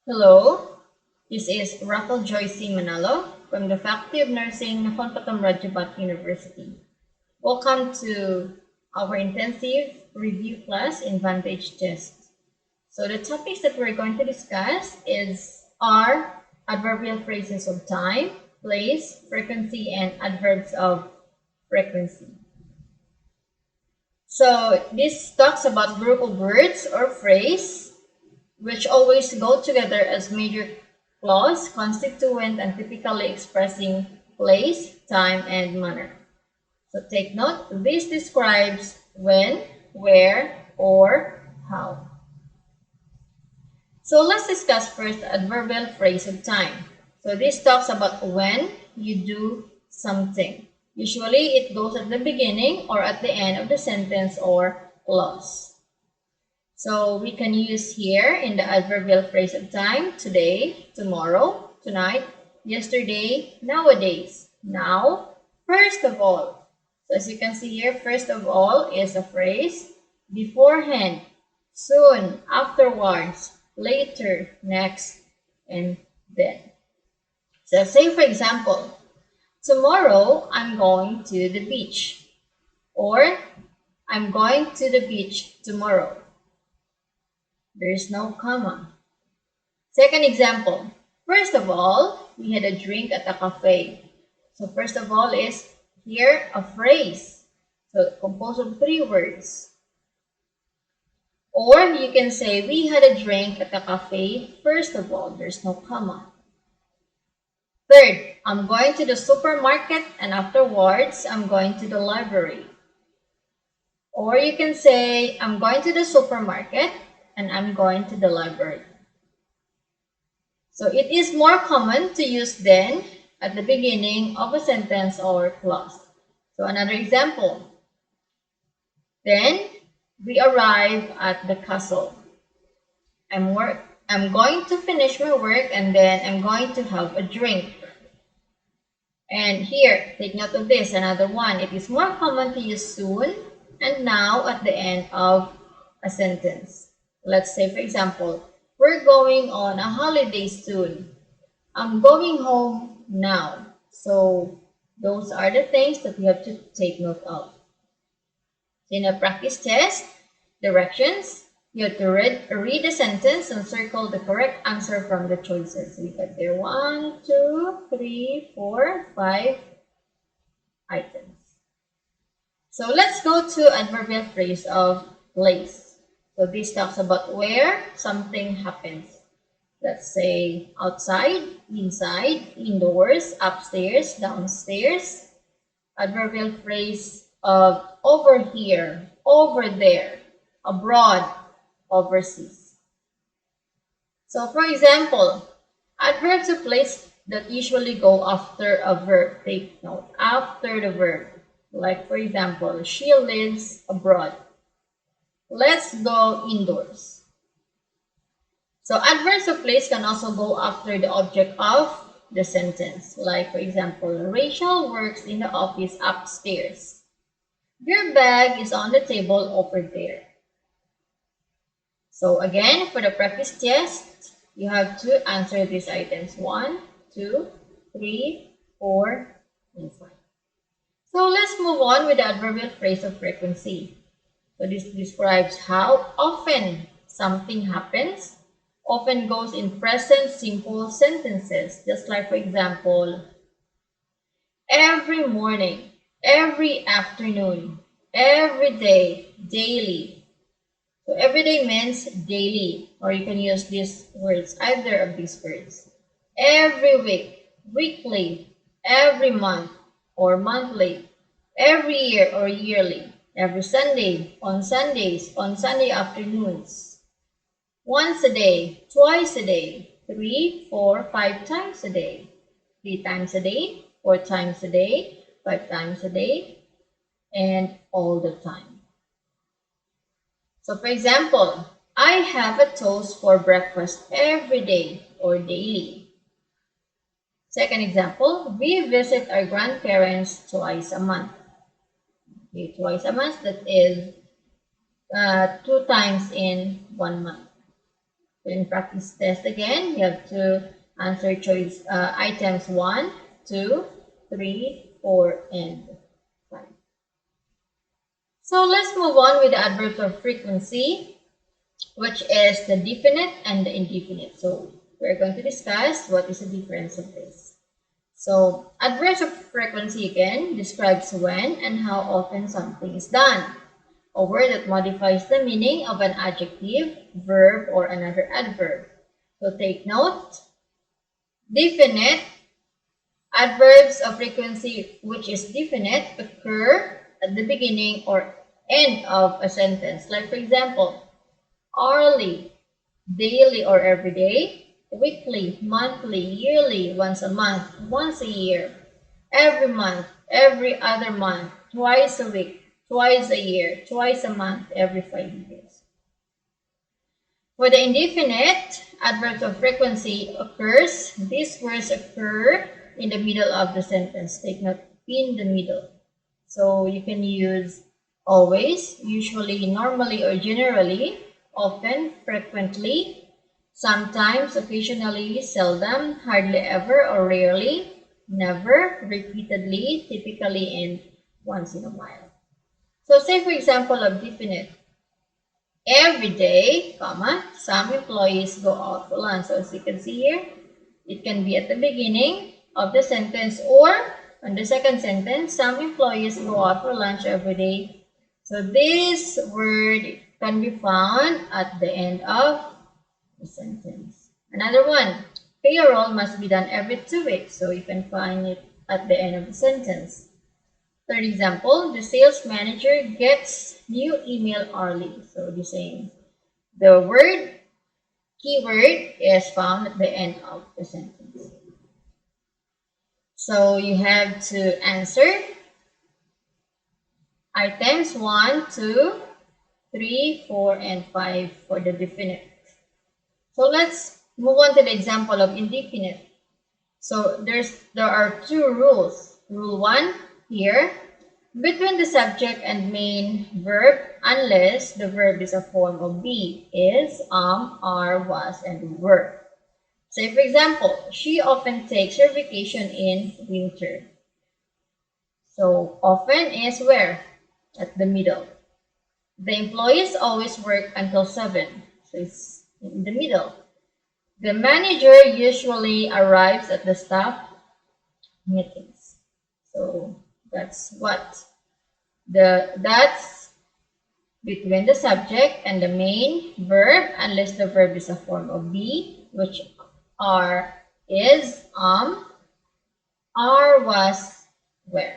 Hello, this is Ruffel Joy C Manalo from the Faculty of Nursing, Nakhon Rajabhat University. Welcome to our intensive review class in VANTAGE test. So the topics that we're going to discuss are adverbial phrases of time, place, frequency, and adverbs of frequency. So this talks about group of words or phrase which always go together as major clause, constituent, and typically expressing place, time, and manner. So take note, this describes when, where, or how. So let's discuss first the adverbial phrase of time. So this talks about when you do something. Usually it goes at the beginning or at the end of the sentence or clause. So we can use here in the adverbial phrase of time, today, tomorrow, tonight, yesterday, nowadays, now, first of all. So as you can see here, first of all is a phrase, beforehand, soon, afterwards, later, next, and then. So say for example, tomorrow I'm going to the beach, or I'm going to the beach tomorrow. There is no comma. Second example, first of all, we had a drink at a cafe. So first of all is here a phrase. So composed of 3 words. Or you can say, we had a drink at a cafe. First of all, there's no comma. Third, I'm going to the supermarket and afterwards, I'm going to the library. Or you can say, I'm going to the supermarket and I'm going to the library. So it is more common to use then at the beginning of a sentence or clause. So another example. Then we arrive at the castle. I'm going to finish my work and then I'm going to have a drink. And here, take note of this, another one. It is more common to use soon and now at the end of a sentence. Let's say, for example, we're going on a holiday soon. I'm going home now. So those are the things that we have to take note of. In a practice test, directions, you have to read the sentence and circle the correct answer from the choices. We got there 1, 2, 3, 4, 5 items. So let's go to adverbial phrase of place. So this talks about where something happens. Let's say outside, inside, indoors, upstairs, downstairs. Adverbial phrase of over here, over there, abroad, overseas. So for example, adverbs of place that usually go after a verb. Take note, after the verb. Like for example, she lives abroad. Let's go indoors. So adverbs of place can also go after the object of the sentence. Like for example, Rachel works in the office upstairs. Your bag is on the table over there. So again, for the practice test, you have to answer these items. 1, 2, 3, 4, and 5. So let's move on with the adverbial phrase of frequency. So this describes how often something happens. Often goes in present simple sentences. Just like for example, every morning, every afternoon, every day, daily. So every day means daily, or you can use these words, either of these words. Every week, weekly, every month, or monthly, every year or yearly. Every Sunday, on Sundays, on Sunday afternoons. Once a day, twice a day, 3, 4, 5 times a day. 3 times a day, 4 times a day, 5 times a day, and all the time. So for example, I have a toast for breakfast every day or daily. Second example, we visit our grandparents twice a month. Okay, twice a month, that is 2 times in 1 month. So in practice test again, you have to answer choice items 1, 2, 3, 4, and 5. So let's move on with the adverbs of frequency, which is the definite and the indefinite. So we're going to discuss what is the difference of this. So adverbs of frequency again describes when and how often something is done. A word that modifies the meaning of an adjective, verb, or another adverb. So take note, definite adverbs of frequency which is definite occur at the beginning or end of a sentence. Like for example, hourly, daily or every day, weekly, monthly, yearly, once a month, once a year, every month, every other month, twice a week, twice a year, twice a month, every 5 years. For the indefinite, adverbs of frequency occurs. These words occur in the middle of the sentence. Take note, in the middle. So you can use always, usually, normally, or generally, often, frequently, sometimes, occasionally, seldom, hardly ever, or rarely, never, repeatedly, typically, and once in a while. So say for example of definite, every day, comma, some employees go out for lunch. So as you can see here, it can be at the beginning of the sentence or on the second sentence, some employees go out for lunch every day. So this word can be found at the end of the sentence. Another one, payroll must be done every 2 weeks. So you can find it at the end of the sentence. Third example, the sales manager gets new email hourly. So the same. The word, keyword is found at the end of the sentence. So you have to answer items 1, 2, 3, 4, and 5 for the definite. So let's move on to the example of indefinite. So there are 2 rules. Rule 1 here, between the subject and main verb, unless the verb is a form of be, is, are, was, and were. Say for example, she often takes her vacation in winter. So often is where? At the middle. The employees always work until 7. So it's in the middle. The manager usually arrives at the staff meetings. So that's what that's between the subject and the main verb, unless the verb is a form of be, which are, is, are, was, were.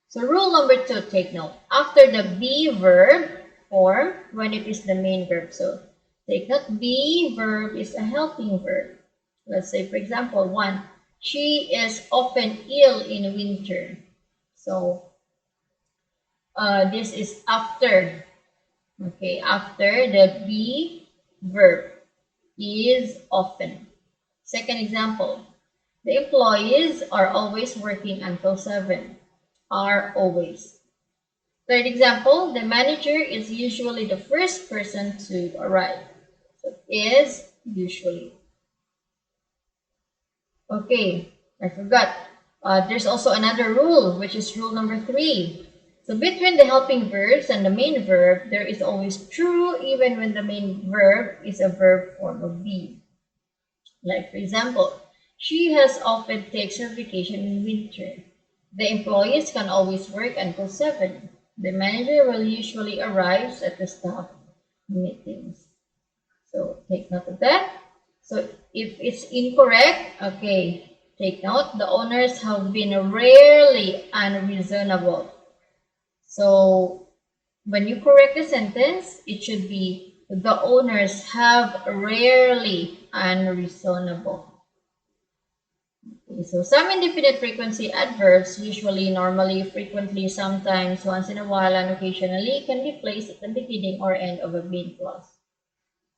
So rule number 2, take note. After the be verb form, when it is the main verb. So take note, be verb is a helping verb. Let's say, for example, 1, she is often ill in winter. So this is after, okay, after the be verb, is often. Second example, the employees are always working until 7, are always. Third example, the manager is usually the first person to arrive. So is usually. Okay, I forgot. There's also another rule, which is rule number 3. So between the helping verbs and the main verb, there is always true even when the main verb is a verb form of be. Like for example, she has often takes her vacation in winter. The employees can always work until 7. The manager will usually arrive at the staff meetings. So take note of that. So if it's incorrect, okay, take note, the owners have been rarely unreasonable. So when you correct the sentence, it should be the owners have rarely unreasonable. Okay, so some indefinite frequency adverbs, usually, normally, frequently, sometimes, once in a while, and occasionally, can be placed at the beginning or end of a main clause.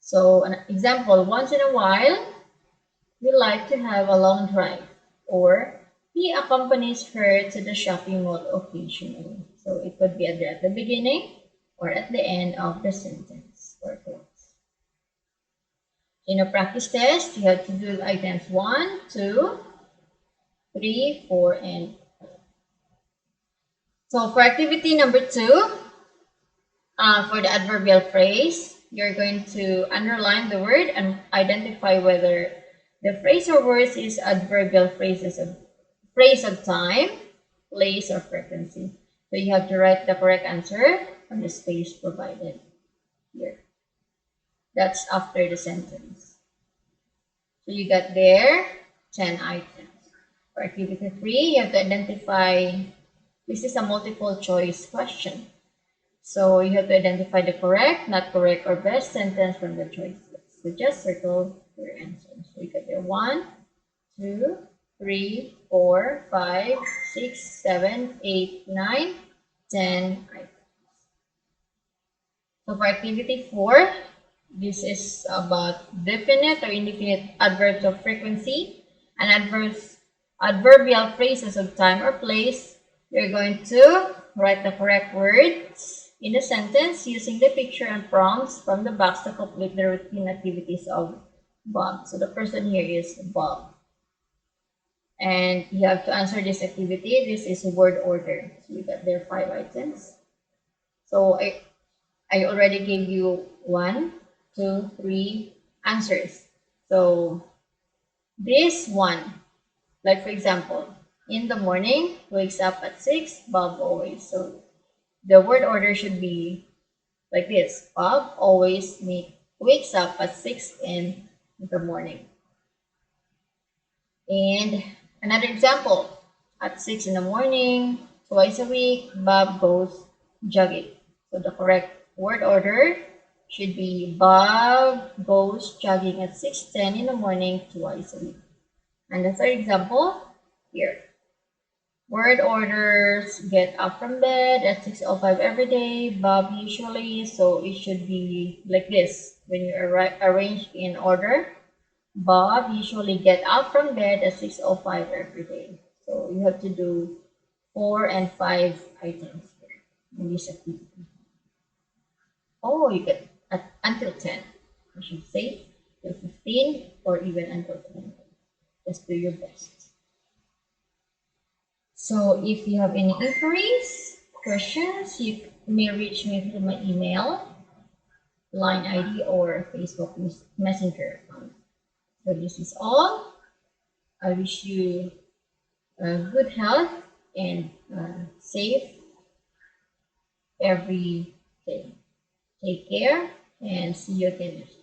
So an example, once in a while, we like to have a long drive, or he accompanies her to the shopping mall occasionally. So it could be either at the beginning or at the end of the sentence or clause. In a practice test, you have to do items 1, 2, 3, 4, and 5. So for activity number 2, for the adverbial phrase, you're going to underline the word and identify whether the phrase or words is adverbial phrase of time, place, or frequency. So you have to write the correct answer on the space provided here. That's after the sentence. So you got there 10 items. For activity 3, you have to identify, this is a multiple choice question. So you have to identify the correct, not correct, or best sentence from the choices. So just circle your answer. So you got there 1, 2, 3, 4, 5, 6, 7, 8, 9, 10 items. So for activity 4, this is about definite or indefinite adverbs of frequency and adverbial phrases of time or place. You're going to write the correct words in a sentence using the picture and prompts from the box to complete the routine activities of Bob. So the person here is Bob. And you have to answer this activity. This is word order. So we got there 5 items. So I already gave you 1, 2, 3 answers. So this one, like for example, in the morning, wakes up at 6, Bob always. So the word order should be like this. Bob always wakes up at 6 in the morning. And another example, at 6 in the morning, twice a week, Bob goes jogging. So the correct word order should be Bob goes jogging at 6:10 in the morning twice a week. And the third example, here. Word orders get up from bed at 6:05 every day. Bob usually, so it should be like this. When you arrange in order, Bob usually get up from bed at 6:05 every day. So you have to do 4 and 5 items here in this activity. Oh, you get until 10. I should say till 15 or even until 20. Just do your best. So if you have any inquiries, questions, you may reach me through my email, line ID, or Facebook Messenger account. So this is all. I wish you good health and safe every day. Take care and see you again next time.